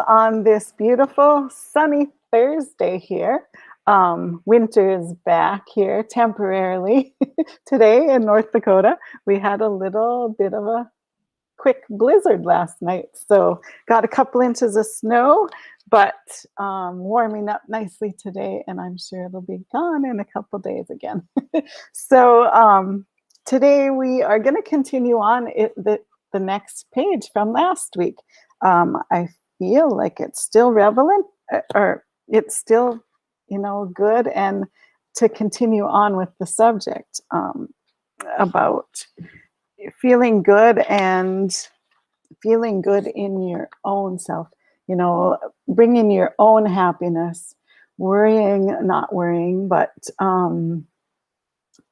on this beautiful sunny Thursday here. Winter is back here temporarily today in North Dakota. We had a little bit of a quick blizzard last night, so got a couple inches of snow, but warming up nicely today, and I'm sure it'll be gone in a couple days again. So today we are going to continue on the next page from last week. I feel like it's still relevant, or it's still, good, and to continue on with the subject about feeling good and feeling good in your own self, bringing your own happiness, not worrying, but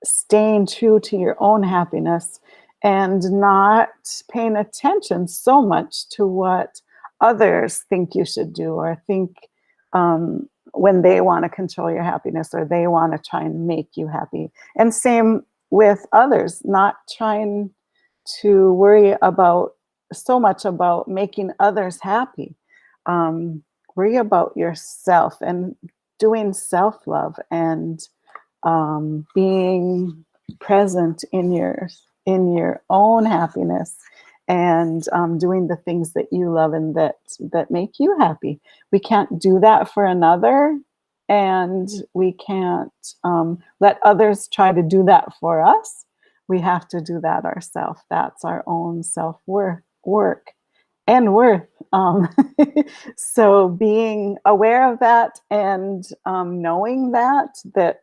staying true to your own happiness and not paying attention so much to what others think you should do or think when they want to control your happiness or they want to try and make you happy. And same with others, not trying to worry about so much about making others happy. Worry about yourself and doing self-love and being present in your own happiness and doing the things that you love and that make you happy. We can't do that for another, and we can't let others try to do that for us. We have to do that ourselves. That's our own self-worth and worth. So being aware of that and knowing that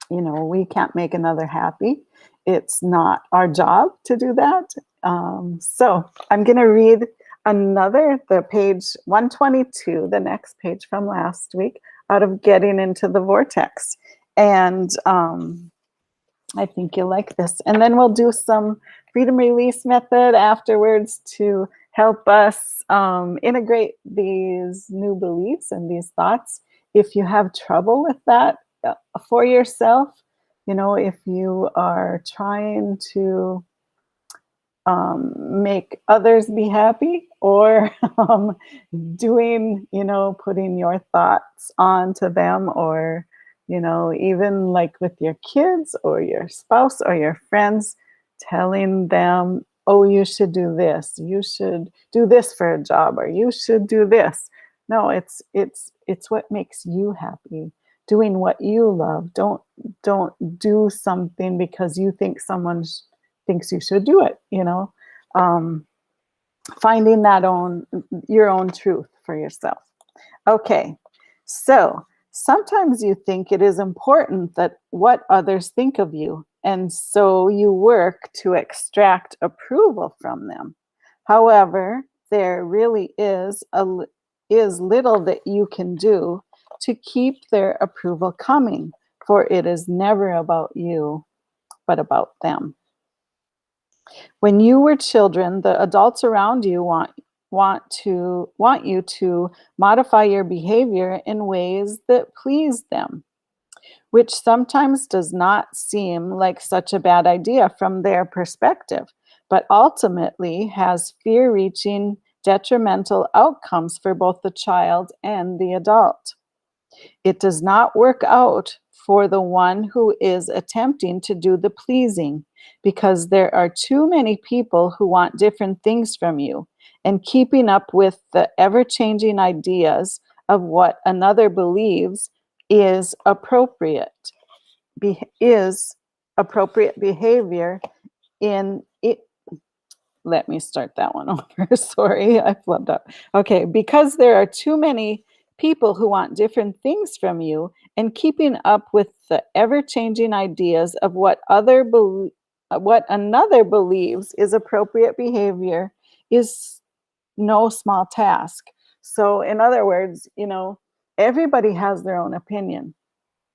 we can't make another happy. It's not our job to do that. So I'm going to read the page 122, the next page from last week, out of Getting into the Vortex. And I think you'll like this. And then we'll do some freedom release method afterwards to help us integrate these new beliefs and these thoughts. If you have trouble with that for yourself, if you are trying to make others be happy or doing, putting your thoughts onto them, or even like with your kids or your spouse or your friends, telling them, oh, you should do this, you should do this for a job, or you should do this. No, it's what makes you happy, doing what you love. Don't do something because you think someone thinks you should do it. Finding your own truth for yourself. Okay, so sometimes you think it is important that what others think of you, and so you work to extract approval from them. However, there really is little that you can do to keep their approval coming, for it is never about you, but about them. When you were children, the adults around you want you to modify your behavior in ways that please them, which sometimes does not seem like such a bad idea from their perspective, but ultimately has fear-reaching, detrimental outcomes for both the child and the adult. It does not work out for the one who is attempting to do the pleasing, because there are too many people who want different things from you, and keeping up with the ever-changing ideas of what another believes is appropriate behavior in it. Let me start that one over. Sorry, I flubbed up. Okay, because there are too many people who want different things from you, and keeping up with the ever-changing ideas of what another believes is appropriate behavior is no small task. So in other words, everybody has their own opinion.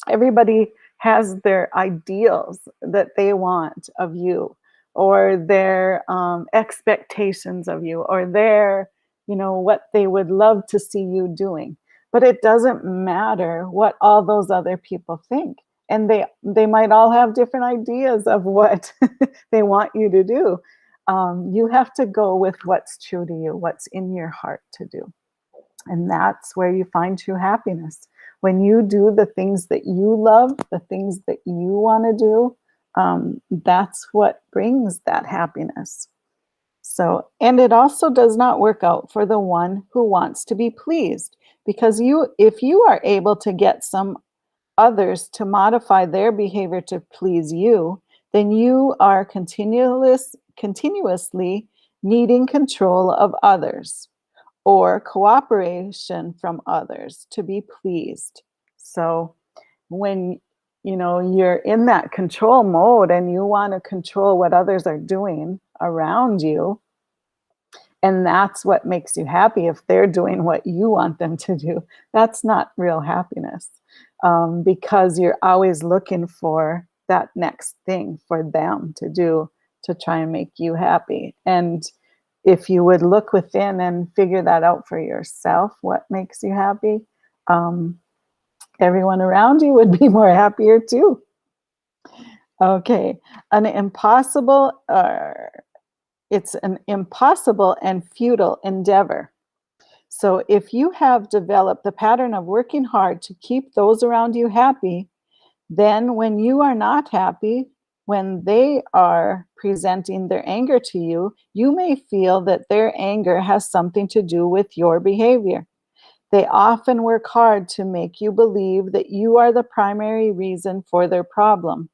Everybody has their ideals that they want of you, or their expectations of you, or their, what they would love to see you doing. But it doesn't matter what all those other people think. And they might all have different ideas of what they want you to do. You have to go with what's true to you, what's in your heart to do. And that's where you find true happiness. When you do the things that you love, the things that you want to do, that's what brings that happiness. So, and it also does not work out for the one who wants to be pleased, because if you are able to get some others to modify their behavior to please you, then you are continuously needing control of others or cooperation from others to be pleased. So when you're in that control mode and you want to control what others are doing around you, and that's what makes you happy. If they're doing what you want them to do, that's not real happiness, because you're always looking for that next thing for them to do to try and make you happy. And if you would look within and figure that out for yourself, what makes you happy, um, everyone around you would be more happier too. Okay, an impossible, it's an impossible and futile endeavor. So if you have developed the pattern of working hard to keep those around you happy, then when you are not happy, when they are presenting their anger to you, you may feel that their anger has something to do with your behavior. They often work hard to make you believe that you are the primary reason for their problem.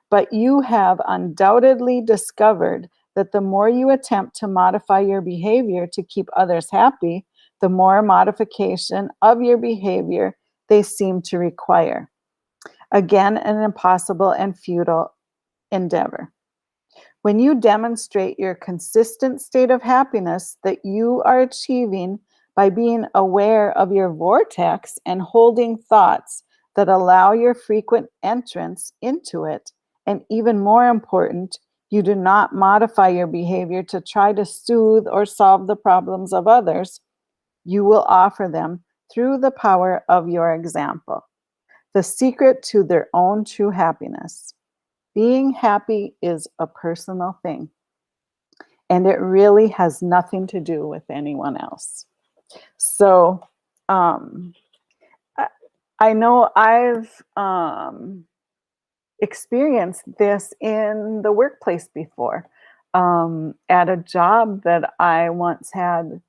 But you have undoubtedly discovered that the more you attempt to modify your behavior to keep others happy, the more modification of your behavior they seem to require. Again, an impossible and futile endeavor. When you demonstrate your consistent state of happiness that you are achieving by being aware of your vortex and holding thoughts that allow your frequent entrance into it, and even more important, you do not modify your behavior to try to soothe or solve the problems of others, you will offer them through the power of your example the secret to their own true happiness. Being happy is a personal thing, and it really has nothing to do with anyone else. So, um, I, I know I've experienced this in the workplace before. At a job that I once had,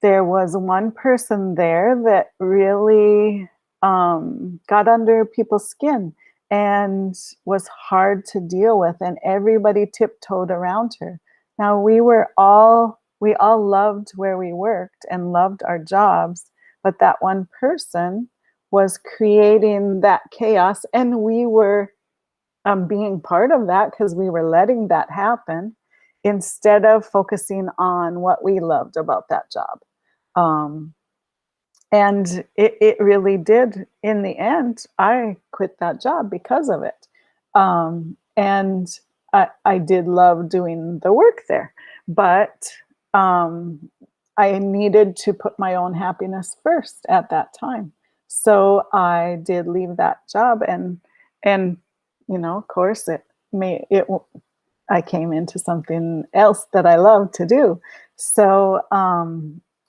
there was one person there that really got under people's skin and was hard to deal with, and everybody tiptoed around her. Now we all loved where we worked and loved our jobs, but that one person was creating that chaos, and we were being part of that because we were letting that happen instead of focusing on what we loved about that job. Um, and it really did. In the end, I quit that job because of it. And I did love doing the work there, but um, I needed to put my own happiness first at that time. So I did leave that job, and of course, I came into something else that I love to do. So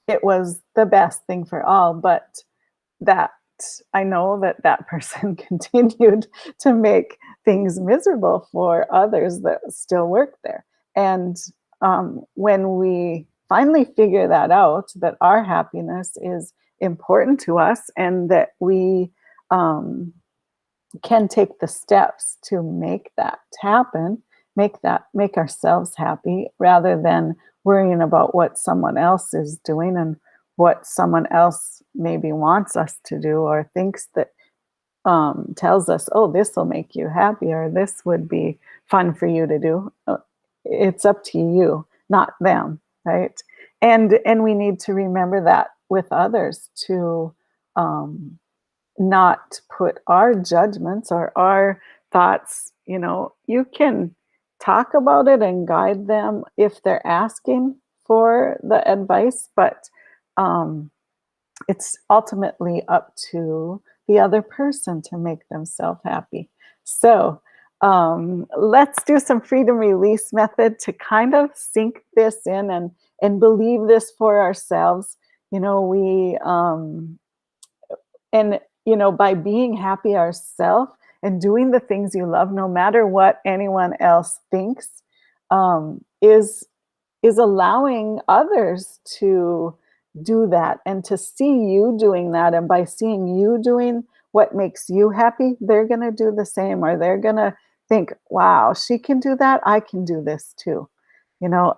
it was the best thing for all, but that I know that that person continued to make things miserable for others that still work there. And when we finally figure that out, that our happiness is important to us and that we can take the steps to make that happen, make ourselves happy rather than worrying about what someone else is doing and what someone else maybe wants us to do or thinks that tells us, oh, this will make you happy or this would be fun for you to do. It's up to you, not them, right? And we need to remember that with others to not put our judgments or our thoughts, you can talk about it and guide them if they're asking for the advice, but um, it's ultimately up to the other person to make themselves happy. So let's do some freedom release method to kind of sink this in and believe this for ourselves. We and by being happy ourselves and doing the things you love, no matter what anyone else thinks, is allowing others to do that and to see you doing that. And by seeing you doing what makes you happy, they're going to do the same, or they're going to think, wow, she can do that. I can do this too.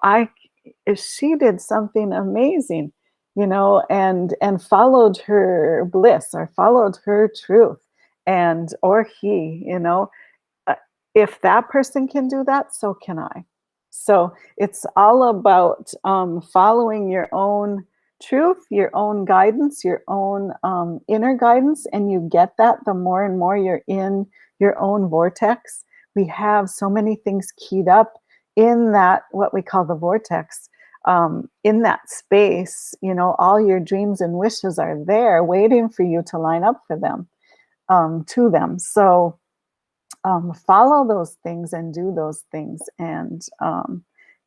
I if she did something amazing, and followed her bliss or followed her truth, and or he, uh, if that person can do that, so can I. So it's all about following your own truth, your own guidance, your own inner guidance, and you get that the more and more you're in your own vortex. We have so many things keyed up in that, what we call the vortex. In that space, all your dreams and wishes are there waiting for you to line up for them, to them. So follow those things and do those things. And,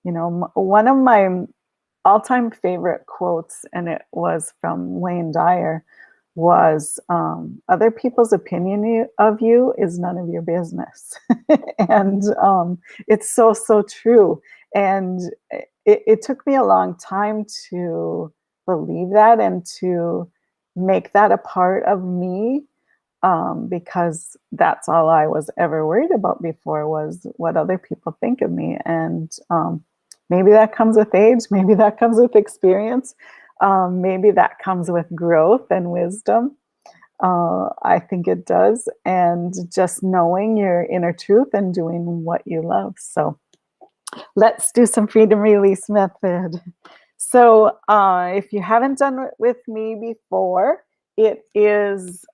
one of my all-time favorite quotes, and it was from Wayne Dyer, was other people's opinion of you is none of your business. And it's so, so true. And it took me a long time to believe that and to make that a part of me, because that's all I was ever worried about before, was what other people think of me. And maybe that comes with age, maybe that comes with experience, maybe that comes with growth and wisdom. I think it does. And just knowing your inner truth and doing what you love. So let's do some freedom release method. So if you haven't done it with me before, it is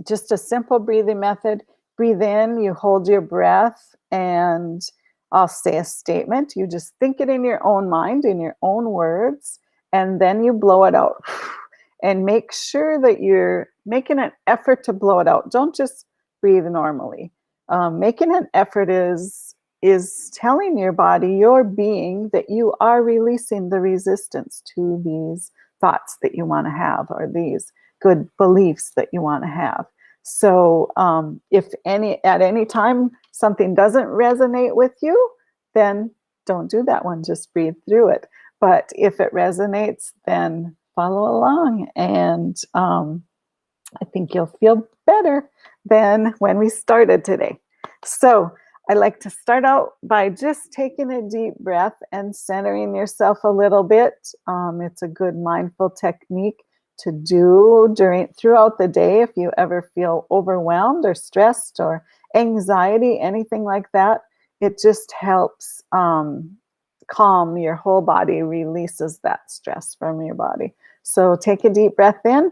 just a simple breathing method. Breathe in, you hold your breath, and I'll say a statement. You just think it in your own mind, in your own words, and then you blow it out. And make sure that you're making an effort to blow it out. Don't just breathe normally. Making an effort is telling your body, your being, that you are releasing the resistance to these thoughts that you want to have, or these good beliefs that you want to have. So if at any time something doesn't resonate with you, then don't do that one. Just breathe through it. But if it resonates, then follow along, and I think you'll feel better than when we started today. So I like to start out by just taking a deep breath and centering yourself a little bit. It's a good mindful technique to do throughout the day if you ever feel overwhelmed or stressed or anxiety, anything like that. It just helps calm your whole body, releases that stress from your body. So take a deep breath in,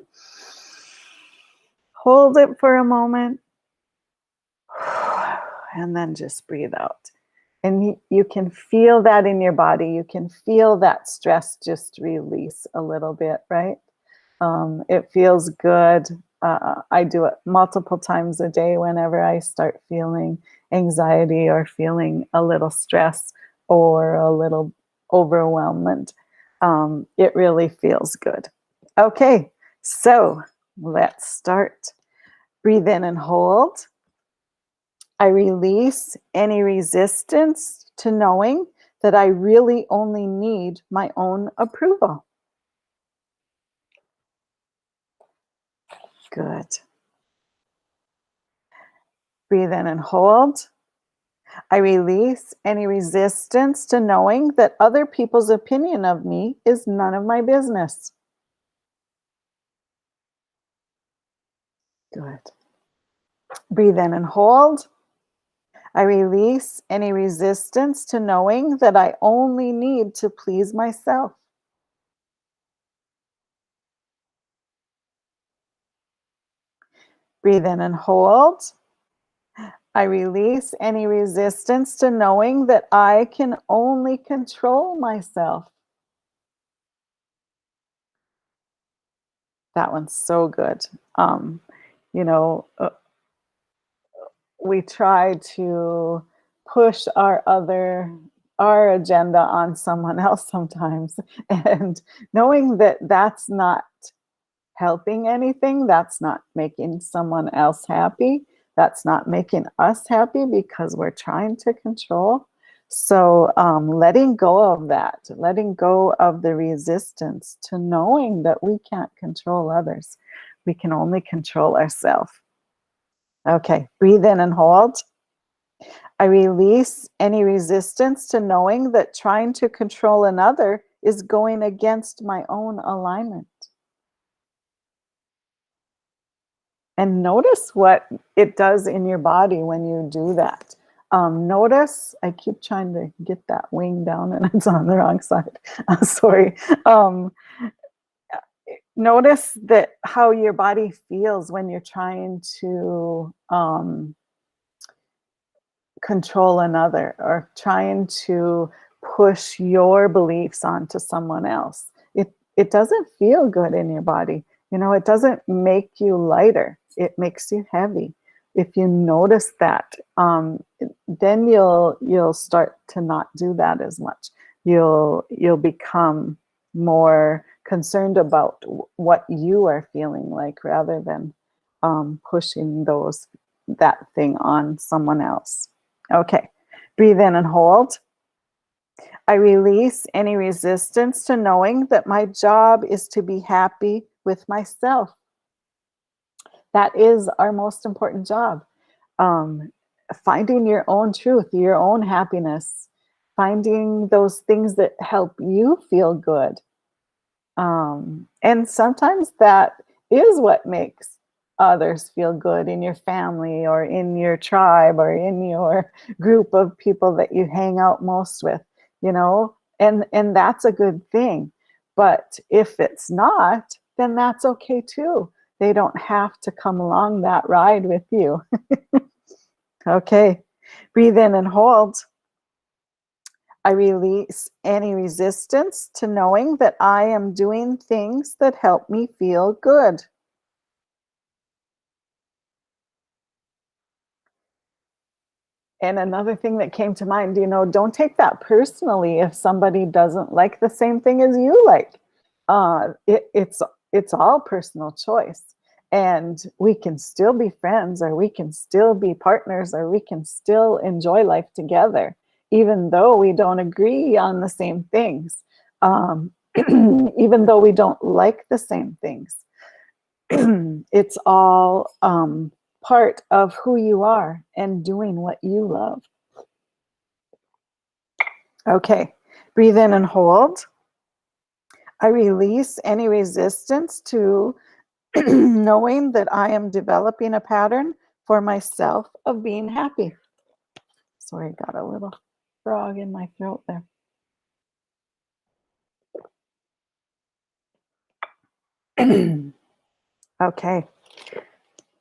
hold it for a moment, and then just breathe out. And you can feel that in your body. You can feel that stress just release a little bit, right? It feels good. I do it multiple times a day whenever I start feeling anxiety or feeling a little stress or a little overwhelmed. It really feels good. Okay, so let's start. Breathe in and hold. I release any resistance to knowing that I really only need my own approval. Good. Breathe in and hold. I release any resistance to knowing that other people's opinion of me is none of my business. Good. Breathe in and hold. I release any resistance to knowing that I only need to please myself. Breathe in and hold. I release any resistance to knowing that I can only control myself. That one's so good. You know, we try to push our other our agenda on someone else sometimes. And knowing that that's not helping anything, that's not making someone else happy, that's not making us happy because we're trying to control. So, letting go of that, letting go of the resistance to knowing that we can't control others. We can only control ourselves. Okay, breathe in and hold. I release any resistance to knowing that trying to control another is going against my own alignment. And notice what it does in your body when you do that. Notice, I keep trying to get that wing down and it's on the wrong side. Sorry. Um, Notice that how your body feels when you're trying to control another or trying to push your beliefs onto someone else. It doesn't feel good in your body. You know, it doesn't make you lighter. It makes you heavy. If you notice that, then you'll start to not do that as much. You'll become more concerned about what you are feeling like rather than pushing that thing on someone else. Okay, breathe in and hold. I release any resistance to knowing that my job is to be happy with myself. That is our most important job. Um, Finding your own truth, your own happiness, finding those things that help you feel good. And sometimes that is what makes others feel good in your family or in your tribe or in your group of people that you hang out most with, you know, and that's a good thing. But if it's not, then that's okay too. They don't have to come along that ride with you. Okay, breathe in and hold. I release any resistance to knowing that I am doing things that help me feel good. And another thing that came to mind, you know, don't take that personally if somebody doesn't like the same thing as you like. It's all personal choice, and we can still be friends, or we can still be partners, or we can still enjoy life together, even though we don't agree on the same things, even though we don't like the same things. It's all part of who you are and doing what you love. Okay, breathe in and hold. I release any resistance to knowing that I am developing a pattern for myself of being happy. Sorry, got a little frog in my throat there. Okay,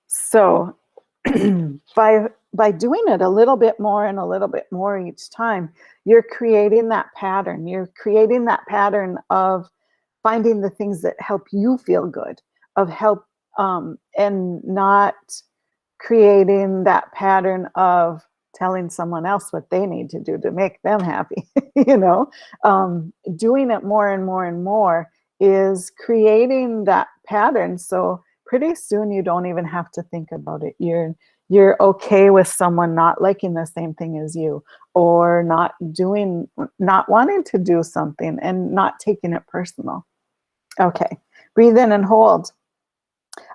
so by doing it a little bit more and a little bit more each time, you're creating that pattern. You're creating that pattern of finding the things that help you feel good, of help, and not creating that pattern of telling someone else what they need to do to make them happy. You know, doing it more and more and more is creating that pattern. So pretty soon you don't even have to think about it. You're okay with someone not liking the same thing as you, or not wanting to do something and not taking it personal. Okay, breathe in and hold.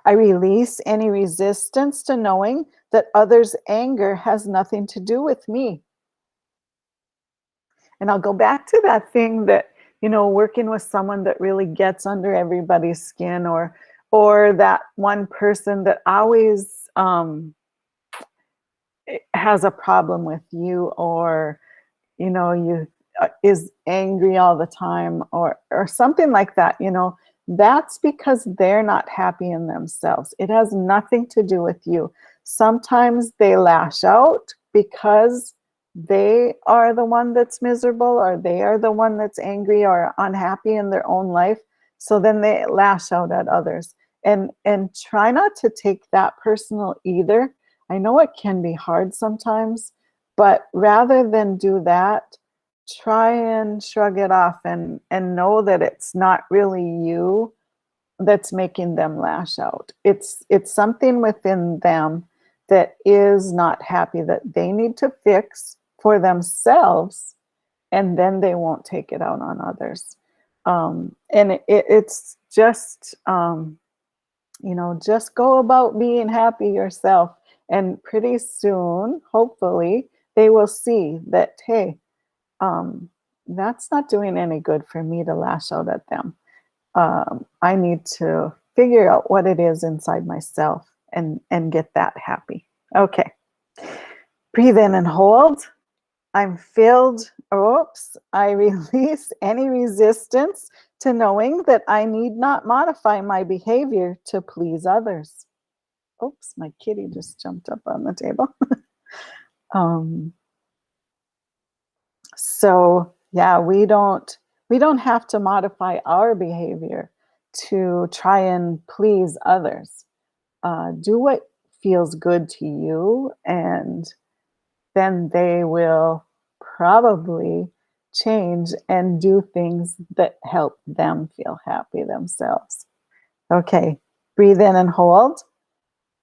I release any resistance to knowing that others' anger has nothing to do with me. And I'll go back to that thing that, you know, working with someone that really gets under everybody's skin, or that one person that always has a problem with you, or you know, you is angry all the time, or something like that, you know, that's because they're not happy in themselves. It has nothing to do with you. Sometimes they lash out because they are the one that's miserable, or they are the one that's angry or unhappy in their own life. So then they lash out at others. And try not to take that personal either. I know it can be hard sometimes, but rather than do that, try and shrug it off and know that it's not really you that's making them lash out. It's something within them that is not happy that they need to fix for themselves, and then they won't take it out on others. And it's just just go about being happy yourself, and pretty soon, hopefully, they will see that, hey, that's not doing any good for me to lash out at them. I need to figure out what it is inside myself and get that happy. Okay. Breathe in and hold. I'm filled. Oops. I release any resistance to knowing that I need not modify my behavior to please others. Oops, my kitty just jumped up on the table. um, so yeah, we don't have to modify our behavior to try and please others. Do what feels good to you, and then they will probably change and do things that help them feel happy themselves. Okay, breathe in and hold.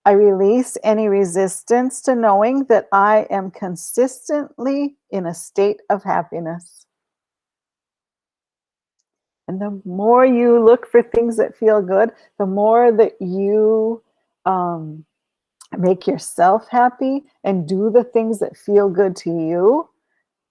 I release any resistance to knowing that I am consistently in a state of happiness. And the more you look for things that feel good, the more that you um, make yourself happy and do the things that feel good to you,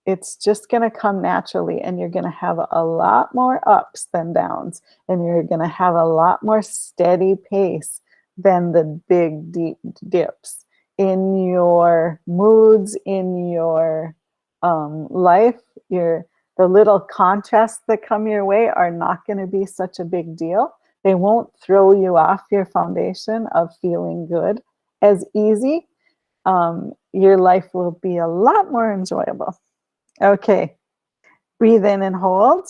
it's just going to come naturally, and you're going to have a lot more ups than downs, and you're going to have a lot more steady pace than the big deep dips in your moods, in your life. Your The little contrasts that come your way are not going to be such a big deal. They won't throw you off your foundation of feeling good as easy. Your life will be a lot more enjoyable. Okay, breathe in and hold.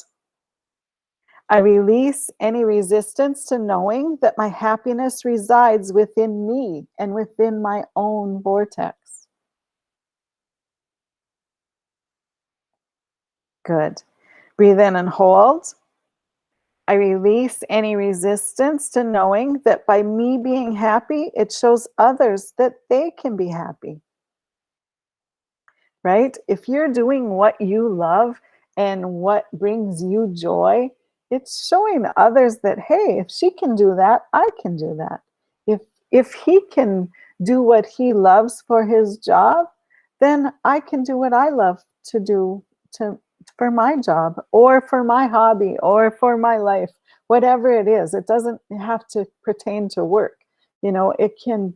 I release any resistance to knowing that my happiness resides within me and within my own vortex. Good. Breathe in and hold. I release any resistance to knowing that by me being happy, it shows others that they can be happy. Right? If you're doing what you love and what brings you joy, it's showing others that, hey, if she can do that, I can do that. If he can do what he loves for his job, then I can do what I love to do to for my job, or for my hobby, or for my life, whatever it is. It doesn't have to pertain to work. It can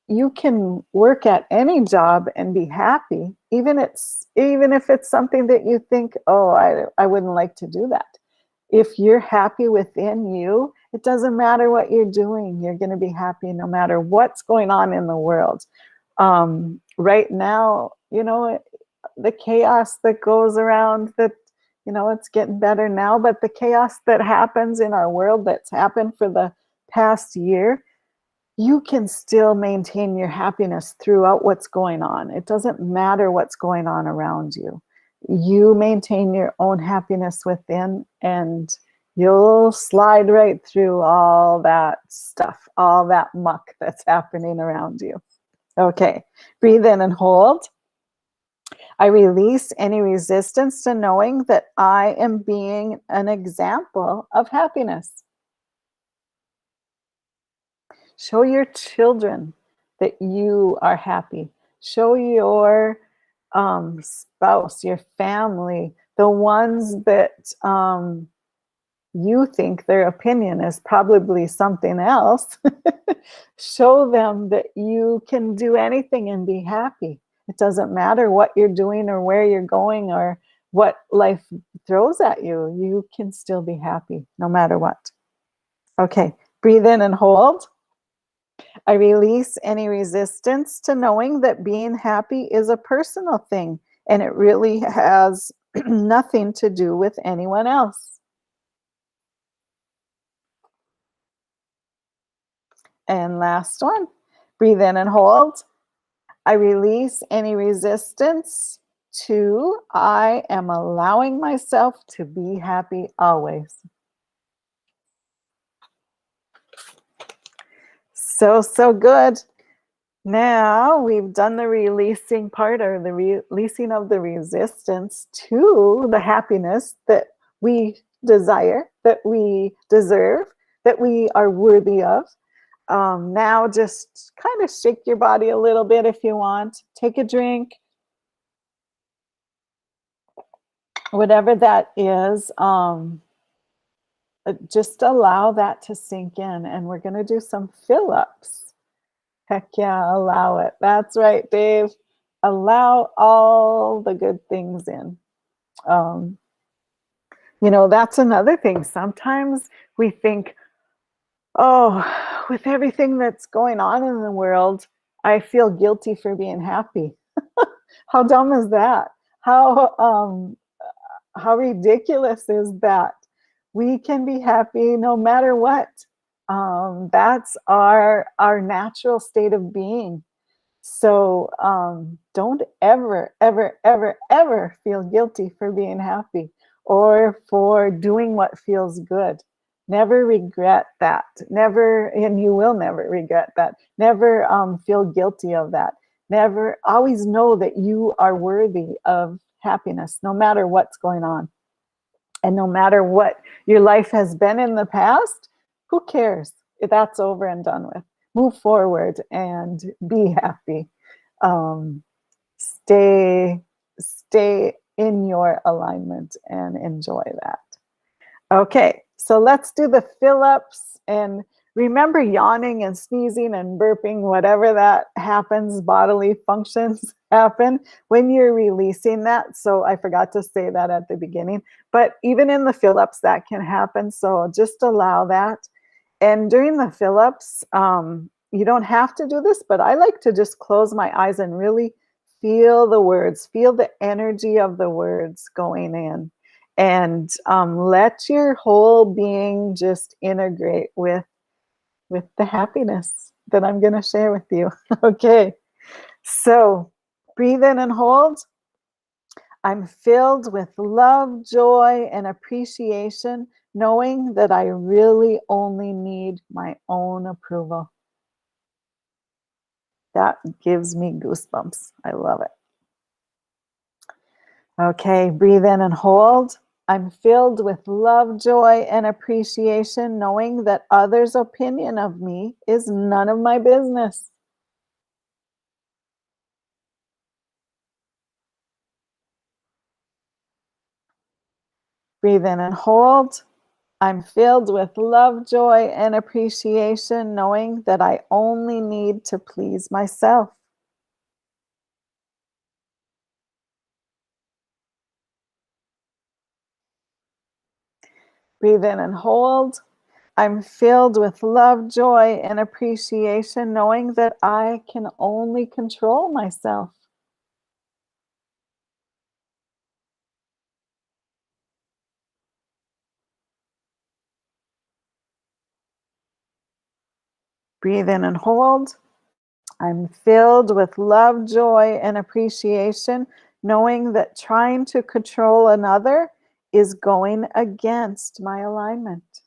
You can work at any job and be happy, even if it's something that you think, oh, I wouldn't like to do that. If you're happy within you, it doesn't matter what you're doing. You're going to be happy no matter what's going on in the world. Right now, the chaos that goes around, that it's getting better now, but the chaos that happens in our world, that's happened for the past year, you can still maintain your happiness throughout what's going on. It doesn't matter what's going on around you. You maintain your own happiness within, and you'll slide right through all that stuff, all that muck that's happening around you. Okay, breathe in and hold. I release any resistance to knowing that I am being an example of happiness. Show your children that you are happy. Show your spouse, your family, the ones that you think their opinion is probably something else. Show them that you can do anything and be happy. It doesn't matter what you're doing or where you're going or what life throws at you. You can still be happy no matter what. Okay, breathe in and hold. I release any resistance to knowing that being happy is a personal thing, and it really has nothing to do with anyone else. And last one, breathe in and hold. I release any resistance 2, I am allowing myself to be happy always. So, so good. Now we've done the releasing part, or the releasing of the resistance to the happiness that we desire, that we deserve, that we are worthy of. Now just kind of shake your body a little bit if you want. Take a drink, whatever that is. Just allow that to sink in, and we're going to do some fill-ups. Heck yeah, allow it. That's right, Dave. Allow all the good things in. Um, that's another thing. Sometimes we think, oh, with everything that's going on in the world, I feel guilty for being happy. How dumb is that? How ridiculous is that? We can be happy no matter what. That's our natural state of being. So don't ever, ever, ever, ever feel guilty for being happy or for doing what feels good. Never regret that. Never, and you will never regret that. Never feel guilty of that. Never, always know that you are worthy of happiness, no matter what's going on. And no matter what your life has been in the past, who cares? That's over and done with. Move forward and be happy. Um, stay in your alignment and enjoy that. Okay, so let's do the fill-ups, and remember, yawning and sneezing and burping, whatever that happens, bodily functions happen when you're releasing that. So I forgot to say that at the beginning, but even in the fill-ups that can happen, so just allow that. And during the fill-ups, you don't have to do this, but I like to just close my eyes and really feel the words, feel the energy of the words going in, and let your whole being just integrate with the happiness that I'm going to share with you. Okay, so breathe in and hold. I'm filled with love, joy, and appreciation, knowing that I really only need my own approval. That gives me goosebumps. I love it. Okay, breathe in and hold. I'm filled with love, joy, and appreciation, knowing that others' opinion of me is none of my business. Breathe in and hold. I'm filled with love, joy, and appreciation, knowing that I only need to please myself. Breathe in and hold. I'm filled with love, joy, and appreciation, knowing that I can only control myself. Breathe in and hold. I'm filled with love, joy, and appreciation, knowing that trying to control another is going against my alignment.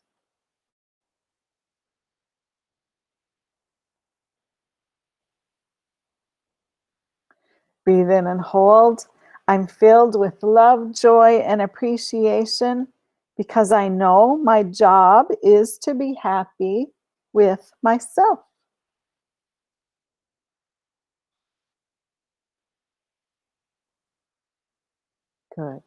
Breathe in and hold. I'm filled with love, joy, and appreciation because I know my job is to be happy with myself. Good.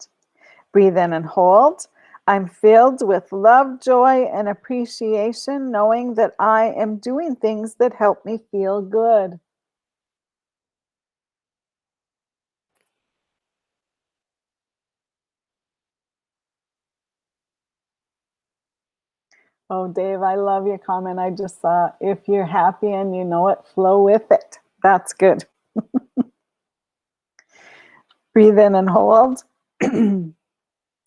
Breathe in and hold. I'm filled with love, joy, and appreciation, knowing that I am doing things that help me feel good. Oh, Dave, I love your comment. I just saw, if you're happy and you know it, flow with it. That's good. Breathe in and hold.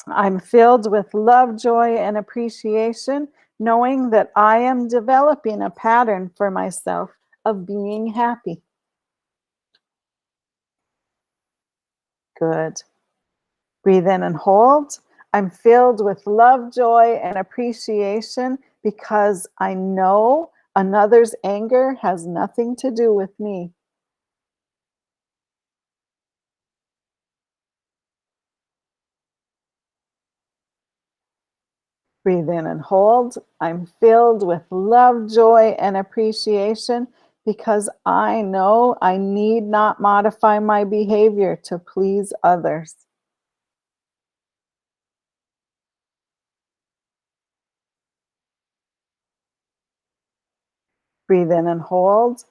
I'm filled with love, joy, and appreciation, knowing that I am developing a pattern for myself of being happy. Good. Breathe in and hold. I'm filled with love, joy, and appreciation because I know another's anger has nothing to do with me. Breathe in and hold. I'm filled with love, joy, and appreciation because I know I need not modify my behavior to please others. Breathe in and hold.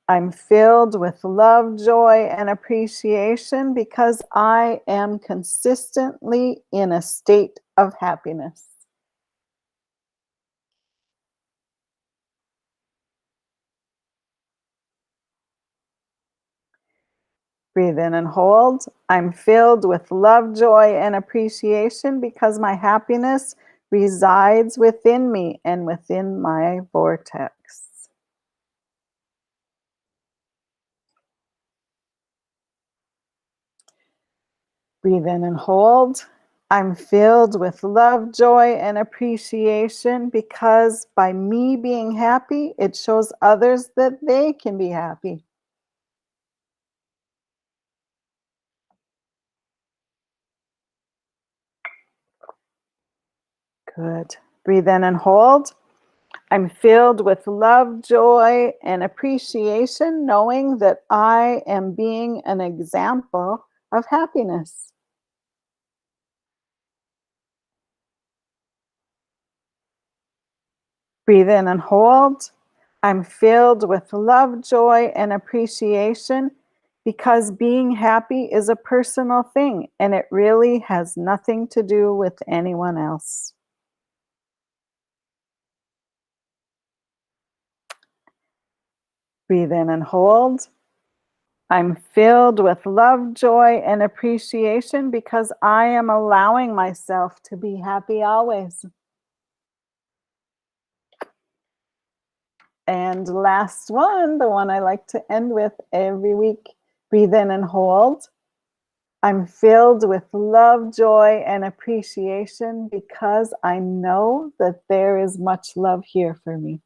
I'm filled with love, joy, and appreciation because I am consistently in a state of happiness. Breathe in and hold. I'm filled with love, joy, and appreciation because my happiness resides within me and within my vortex. Breathe in and hold. I'm filled with love, joy, and appreciation because by me being happy, it shows others that they can be happy. Good. Breathe in and hold. I'm filled with love, joy, and appreciation, knowing that I am being an example of happiness. Breathe in and hold. I'm filled with love, joy, and appreciation because being happy is a personal thing and it really has nothing to do with anyone else. Breathe in and hold. I'm filled with love, joy, and appreciation because I am allowing myself to be happy always. And last one, the one I like to end with every week. Breathe in and hold. I'm filled with love, joy, and appreciation because I know that there is much love here for me.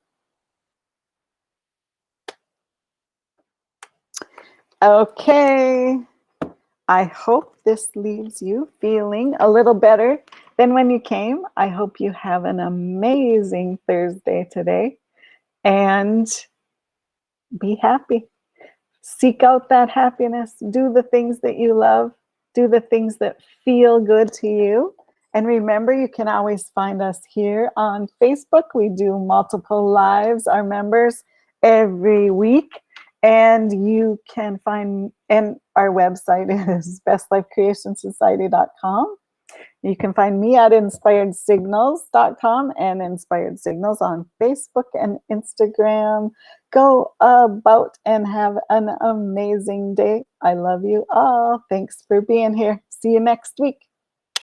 Okay. I hope this leaves you feeling a little better than when you came. I hope you have an amazing Thursday today and be happy. Seek out that happiness. Do the things that you love. Do the things that feel good to you. And remember, you can always find us here on Facebook. We do multiple lives, our members, every week. And you can find, and our website is bestlifecreationsociety.com. You can find me at inspiredsignals.com and Inspired Signals on Facebook and Instagram. Go about and have an amazing day. I love you all. Thanks for being here. See you next week.